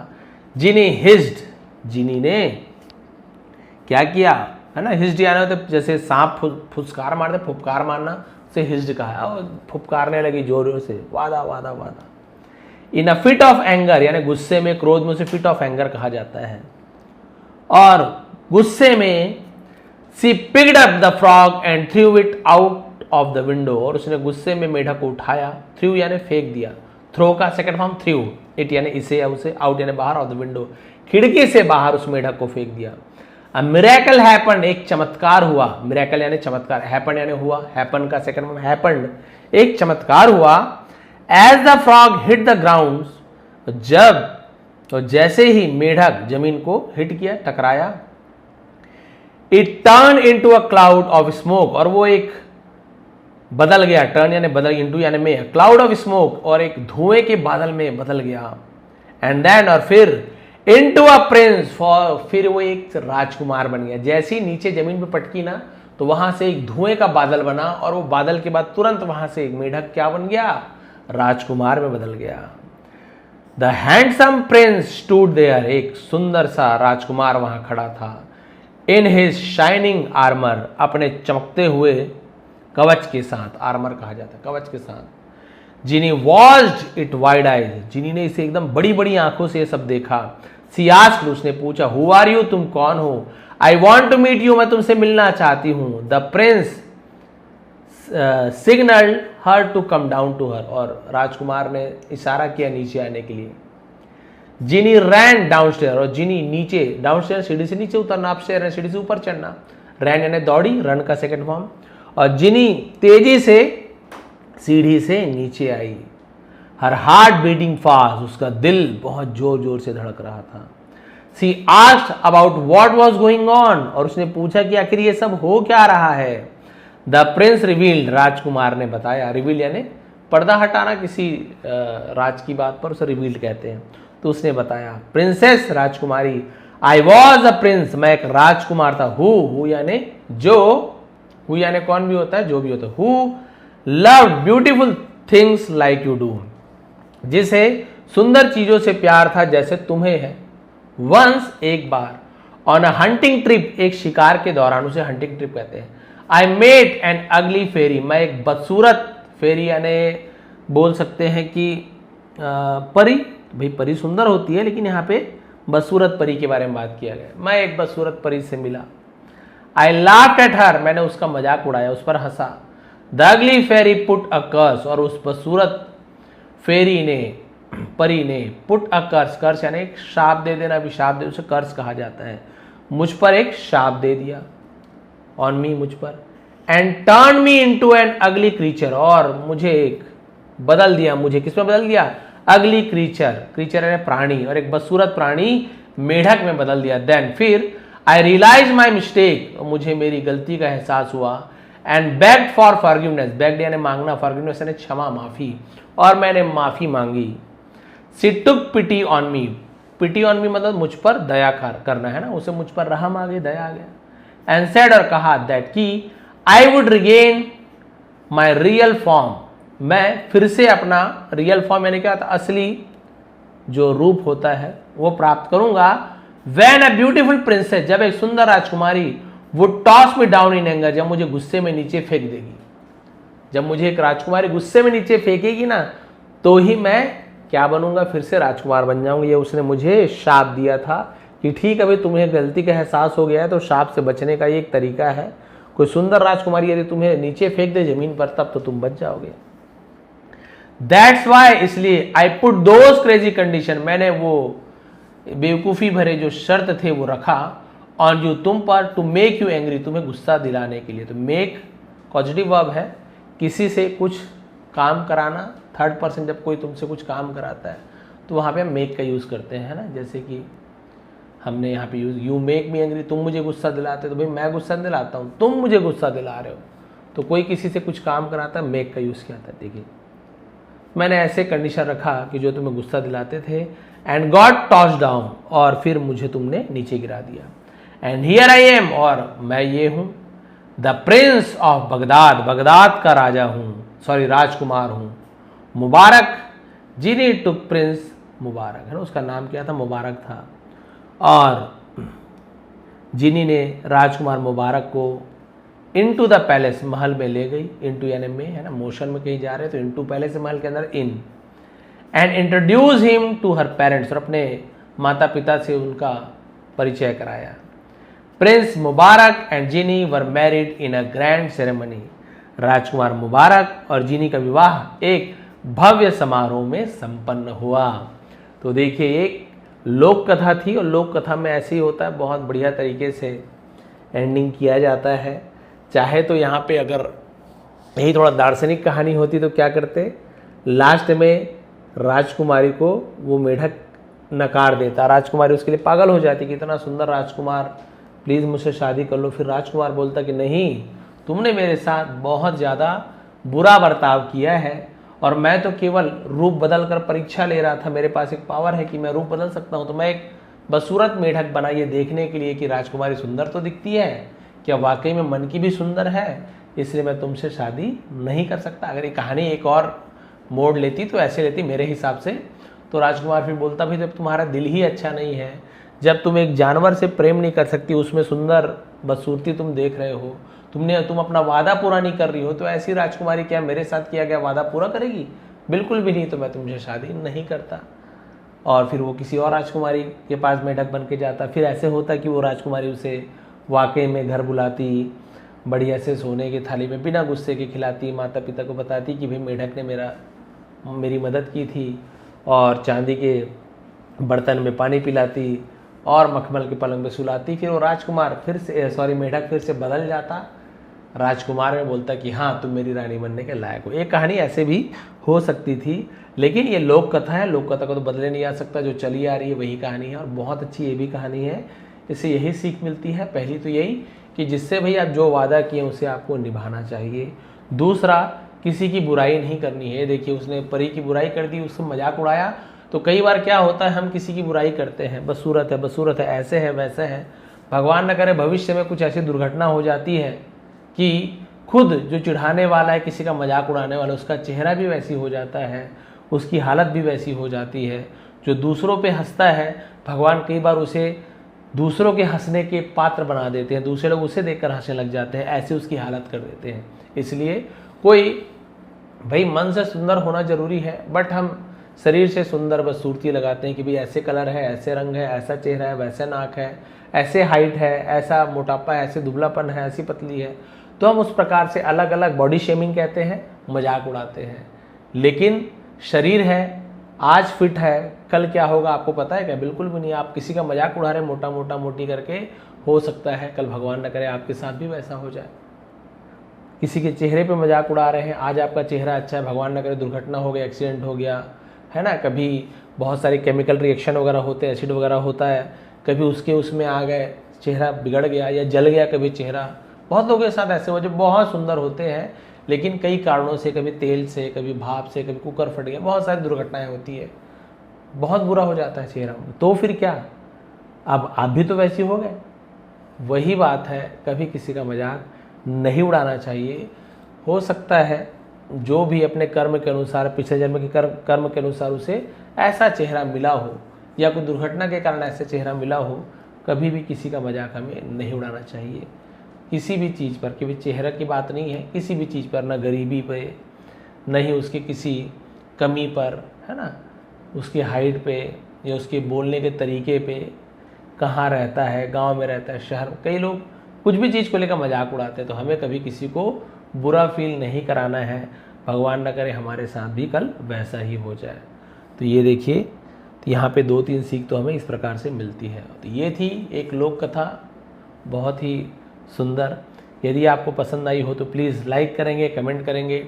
जिनी हिज्ड, जिनी ने क्या किया, है ना, हिज्ड यानी तो जैसे सांप फुसकार मारते, फुफकार मारना से हिज्ड कहा, और फुफकारने लगी जोरों से, वादा वादा वादा। इन अ फिट ऑफ एंगर, यानी गुस्से में, क्रोध में, उसे फिट ऑफ एंगर कहा जाता है। और गुस्से में she picked up the frog and threw it out of the window, और उसने गुस्से में मेढक को उठाया, थ्रू यानी फेंक दिया, थ्रो का सेकंड फॉर्म थ्रू, इट यानी इसे या उसे, आउट यानी बाहर, ऑफ द विंडो, खिड़की से बाहर उस मेढक को फेंक दिया। अ मिरेकल हैपन, एक चमत्कार हुआ, मिरेकल यानी चमत्कार, हैपन यानी हुआ, हैपन का सेकंड फॉर्म हैपेंड, एक चमत्कार हुआ। As the frog hit the ground, जब तो जैसे ही मेढक जमीन को हिट किया, टकराया, it turn into a cloud of smoke, और वो एक बदल गया, टर्न यानी बदल, इनटू यानी में, क्लाउड ऑफ स्मोक, और एक धुएं के बादल में बदल गया। एंड देन, और फिर, इनटू अ प्रिंस, फॉर, फिर वो एक राजकुमार बन गया। जैसे ही नीचे जमीन पे पटकी ना, तो वहां से एक धुएं का बादल बना, और वो बादल के बाद तुरंत वहां से एक मेढक क्या बन गया, राजकुमार में बदल गया। The handsome prince stood there, एक सुंदर सा राजकुमार वहां खड़ा था। इन हिज शाइनिंग आर्मर, अपने चमकते हुए कवच के साथ, आर्मर कहा जाता है कवच के साथ। जिनी वॉच्ड इट वाइड आइज, जिनी ने इसे एकदम बड़ी बड़ी आंखों से ये सब देखा। सी आस्क्ड, उसने पूछा, हु आर यू, तुम कौन हो। I want to meet you, मैं तुमसे मिलना चाहती हूं। The prince signalled her to come down to her, और राजकुमार ने इशारा किया नीचे आने के लिए। जिनी रैन डाउनस्टेयर, और जिनी नीचे, डाउनस्टेयर सीढ़ी से नीचे उतरना, अपस्टेयर सीढ़ी से ऊपर चढ़ना, रैन यानी दौड़ी, रन का सेकंड फॉर्म, और जिनी तेजी से सीढ़ी से नीचे आई। हर हार्ट बीटिंग फास्ट, उसका दिल बहुत जोर जोर से धड़क रहा था। She asked about what was going on, और उसने पूछा कि आखिर ये सब हो क्या रहा है। द प्रिंस रिवील्ड, राजकुमार ने बताया, रिवील यानी पर्दा हटाना किसी राज की बात पर, उसे रिवील्ड कहते हैं। तो उसने बताया, princess, Rajkumari, I was a prince, मैं एक राजकुमार था। हु यानी जो, हु यानी कौन भी होता है, जो भी होता है। Who loved beautiful things like you do, जिसे सुंदर चीजों से प्यार था जैसे तुम्हें है। वंस, एक बार, ऑन अ हंटिंग ट्रिप, एक शिकार के दौरान, उसे हंटिंग ट्रिप कहते हैं। आई मेट एन अगली फेरी, मैं एक बदसूरत, फेरी यानी बोल सकते हैं कि परी, भाई परी सुंदर होती है, लेकिन यहाँ पे बदसूरत परी के बारे में बात किया गया। मैं एक बदसूरत परी से मिला। आई लाफ्ड एट हर, मैंने उसका मजाक उड़ाया, उस पर हंसा। The ugly Pheri put a कर्स, और उस बदसूरत फेरी ने, परी ने, पुट अ कर्स, कर्स यानी एक शाप दे देना, अभिशाप दे, उसे कर्स कहा जाता है, मुझ पर एक शाप दे दिया, ऑन मी, मुझ पर। And turn me into an अगली क्रीचर, और मुझे एक बदल दिया, मुझे किसमें बदल दिया, अगली क्रीचर, क्रीचर यानी प्राणी, और एक बदसूरत प्राणी मेढक में बदल दिया। देन, फिर, आई रियलाइज माई मिस्टेक, मुझे मेरी गलती का एहसास हुआ। And bagged for forgiveness, bagged यानी मांगना, फॉरगिवनेस यानी क्षमा, माफी, और मैंने माफी मांगी। सी टुक pity on me, pity on me मतलब मुझ पर दया करना है ना, उसे मुझ पर रहम आ गई, दया आ गया। एंड सेड, और कहा, दैट की I would regain my real form, मैं फिर से अपना रियल फॉर्म यानी क्या था, असली जो रूप होता है वो प्राप्त करूंगा। व्हेन अ ब्यूटीफुल प्रिंसेस, जब एक सुंदर राजकुमारी, would toss me down in anger, जब मुझे गुस्से में नीचे फेंक देगी, जब मुझे एक राजकुमारी गुस्से में नीचे फेंकेगी ना, तो ही मैं क्या बनूंगा, फिर से राजकुमार बन जाऊंगा। ये उसने मुझे शाप दिया था कि ठीक है भाई, तुम्हें गलती का एहसास हो गया है, तो शाप से बचने का ये एक तरीका है, कोई सुंदर राजकुमारी यदि तुम्हें नीचे फेंक दे जमीन पर, तब तो तुम बच जाओगे। दैट्स वाई, इसलिए I put those crazy condition, मैंने वो बेवकूफ़ी भरे जो शर्त थे वो रखा ऑन यू, तुम पर, टू मेक यू एंग्री, तुम्हें गुस्सा दिलाने के लिए। तो मेक पॉजिटिव वर्ब है, किसी से कुछ काम कराना, थर्ड पर्सन जब कोई तुमसे कुछ काम कराता है तो वहाँ पे हम मेक का यूज़ करते हैं, है ना। जैसे कि हमने यहाँ पे use, you make me angry, तुम मुझे गुस्सा दिलाते, तो भाई मैं गुस्सा दिलाता हूँ, तुम मुझे गुस्सा दिला रहे हो। तो कोई किसी से कुछ काम कराता है, मेक का यूज़ किया था। देखिए मैंने ऐसे कंडीशन रखा कि जो तुम्हें गुस्सा दिलाते थे, एंड गॉट टॉस डाउन, और फिर मुझे तुमने नीचे गिरा दिया, एंड हियर आई एम, और मैं ये हूँ, the Prince of Baghdad, Baghdad का राजा हूँ, सॉरी राजकुमार हूँ, मुबारक, जिनी टुक प्रिंस मुबारक, है ना, उसका नाम क्या था, मुबारक था, और जिनी ने राजकुमार मुबारक को इनटू द पैलेस, महल में ले गई, इनटू यानी में, है ना, मोशन में कहीं जा रहे तो इनटू पैलेस, महल के अंदर in, and introduce him to her parents, और अपने माता पिता से उनका परिचय कराया। Prince Mubarak and Jinny were married in a grand ceremony, राजकुमार मुबारक और जिनी का विवाह एक भव्य समारोह में संपन्न हुआ। तो देखिए एक लोक कथा थी, और लोक कथा में ऐसे ही होता है, बहुत बढ़िया तरीके से एंडिंग किया जाता है। चाहे तो यहाँ पे अगर यही थोड़ा दार्शनिक कहानी होती तो क्या करते, लास्ट में राजकुमारी को वो मेढक नकार देता, राजकुमारी उसके लिए पागल हो जाती कि इतना सुंदर राजकुमार, प्लीज़ मुझसे शादी कर लो। फिर राजकुमार बोलता कि नहीं, तुमने मेरे साथ बहुत ज़्यादा बुरा बर्ताव किया है, और मैं तो केवल रूप बदल कर परीक्षा ले रहा था, मेरे पास एक पावर है कि मैं रूप बदल सकता हूँ, तो मैं एक बदसूरत मेढक बना ये देखने के लिए कि राजकुमारी सुंदर तो दिखती है, क्या वाकई में मन की भी सुंदर है, इसलिए मैं तुमसे शादी नहीं कर सकता। अगर ये कहानी एक और मोड़ लेती तो ऐसे लेती मेरे हिसाब से। तो राजकुमार फिर बोलता भी, जब तुम्हारा दिल ही अच्छा नहीं है, जब तुम एक जानवर से प्रेम नहीं कर सकती, उसमें सुंदर बदसूरती तुम देख रहे हो, तुम अपना वादा पूरा नहीं कर रही हो, तो ऐसी राजकुमारी क्या मेरे साथ किया गया वादा पूरा करेगी? बिल्कुल भी नहीं, तो मैं तुमसे शादी नहीं करता। और फिर वो किसी और राजकुमारी के पास मेढक बन के जाता। फिर ऐसे होता कि वो राजकुमारी उसे वाकई में घर बुलाती, बढ़िया से सोने की थाली में बिना गुस्से के खिलाती, माता पिता को बताती कि भाई मेढक ने मेरी मदद की थी, और चांदी के बर्तन में पानी पिलाती, और मखमल के पलंग में सुलाती। फिर वो राजकुमार मेढक फिर से बदल जाता, राजकुमार में बोलता कि हाँ तुम मेरी रानी बनने के लायक हो। एक कहानी ऐसे भी हो सकती थी, लेकिन ये लोक कथा है, लोक कथा को तो बदले नहीं आ सकता, जो चली आ रही है वही कहानी है, और बहुत अच्छी ये भी कहानी है। इससे यही सीख मिलती है, पहली तो यही कि जिससे भाई आप जो वादा किए उसे आपको निभाना चाहिए। दूसरा, किसी की बुराई नहीं करनी है। देखिए उसने परी की बुराई कर दी, उससे मजाक उड़ाया। तो कई बार क्या होता है, हम किसी की बुराई करते हैं, बदसूरत है, ऐसे है वैसे है, भगवान न करे भविष्य में कुछ ऐसी दुर्घटना हो जाती है कि खुद जो चिढ़ाने वाला है, किसी का मजाक उड़ाने वाला, उसका चेहरा भी वैसी हो जाता है, उसकी हालत भी वैसी हो जाती है। जो दूसरों पे हंसता है, भगवान कई बार उसे दूसरों के हंसने के पात्र बना देते हैं, दूसरे लोग उसे देखकर हंसने लग जाते हैं, ऐसे उसकी हालत कर देते हैं। इसलिए कोई भाई मन से सुंदर होना जरूरी है, बट हम शरीर से सुंदर बदसूरती लगाते हैं कि भाई ऐसे कलर है, ऐसे रंग है, ऐसा चेहरा है, वैसे नाक है, ऐसे हाइट है, ऐसा मोटापा है, ऐसे दुबलापन है, ऐसी पतली है, तो हम उस प्रकार से अलग अलग बॉडी शेमिंग कहते हैं, मजाक उड़ाते हैं। लेकिन शरीर है, आज फिट है, कल क्या होगा आपको पता है क्या? बिल्कुल भी नहीं। आप किसी का मजाक उड़ा रहे मोटा मोटा मोटी करके, हो सकता है कल भगवान न करे आपके साथ भी वैसा हो जाए। किसी के चेहरे पे मजाक उड़ा रहे हैं, आज आपका चेहरा अच्छा है, भगवान न करे दुर्घटना हो गया, एक्सीडेंट हो गया, है ना, कभी बहुत सारे केमिकल रिएक्शन वगैरह होते हैं, एसिड वगैरह होता है, कभी उसमें आ गए, चेहरा बिगड़ गया या जल गया कभी चेहरा। बहुत लोगों के साथ ऐसे हो जो बहुत सुंदर होते हैं, लेकिन कई कारणों से, कभी तेल से, कभी भाप से, कभी कुकर फट गया, बहुत सारी दुर्घटनाएं होती है, बहुत बुरा हो जाता है चेहरा। तो फिर क्या, अब आप भी तो वैसे हो गए। वही बात है, कभी किसी का मजाक नहीं उड़ाना चाहिए। हो सकता है जो भी अपने कर्म के अनुसार, पिछले जन्म के कर्म के अनुसार उसे ऐसा चेहरा मिला हो, या कोई दुर्घटना के कारण ऐसा चेहरा मिला हो, कभी भी किसी का मजाक हमें नहीं उड़ाना चाहिए किसी भी चीज़ पर। क्योंकि चेहरा की बात नहीं है, किसी भी चीज़ पर, ना गरीबी पे, न ही उसके किसी कमी पर, है ना, उसकी हाइट पे, या उसके बोलने के तरीके पे, कहाँ रहता है, गांव में रहता है, शहर में, कई लोग कुछ भी चीज़ को लेकर मजाक उड़ाते हैं। तो हमें कभी किसी को बुरा फील नहीं कराना है, भगवान न करे हमारे साथ भी कल वैसा ही हो जाए। तो ये देखिए, तो यहाँ पे 2-3 सीख तो हमें इस प्रकार से मिलती है। तो ये थी एक लोक कथा, बहुत ही सुंदर। यदि आपको पसंद आई हो तो प्लीज़ लाइक करेंगे, कमेंट करेंगे।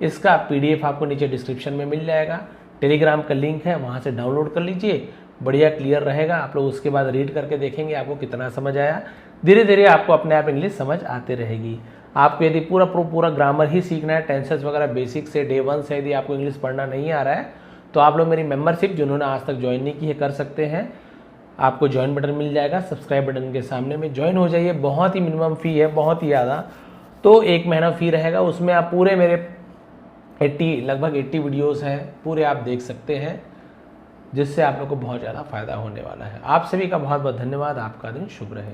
इसका PDF आपको नीचे डिस्क्रिप्शन में मिल जाएगा। टेलीग्राम का लिंक है, वहाँ से डाउनलोड कर लीजिए, बढ़िया क्लियर रहेगा। आप लोग उसके बाद रीड करके देखेंगे आपको कितना समझ आया। धीरे धीरे आपको अपने आप इंग्लिश समझ आते रहेगी। आपको यदि पूरा ग्रामर ही सीखना है, टेंसेस वगैरह बेसिक से डे 1 से यदि आपको इंग्लिश पढ़ना नहीं आ रहा है, तो आप लोग मेरी मेंबरशिप जिन्होंने आज तक ज्वाइन नहीं की है कर सकते हैं। आपको ज्वाइन बटन मिल जाएगा, सब्सक्राइब बटन के सामने में ज्वाइन हो जाइए। बहुत ही मिनिमम फ़ी है, बहुत ही ज़्यादा। तो 1 महीना फ़ी रहेगा, उसमें आप पूरे मेरे लगभग 80 वीडियोस हैं, पूरे आप देख सकते हैं, जिससे आप लोग को बहुत ज़्यादा फ़ायदा होने वाला है। आप सभी का बहुत बहुत धन्यवाद। आपका दिन शुभ रहे।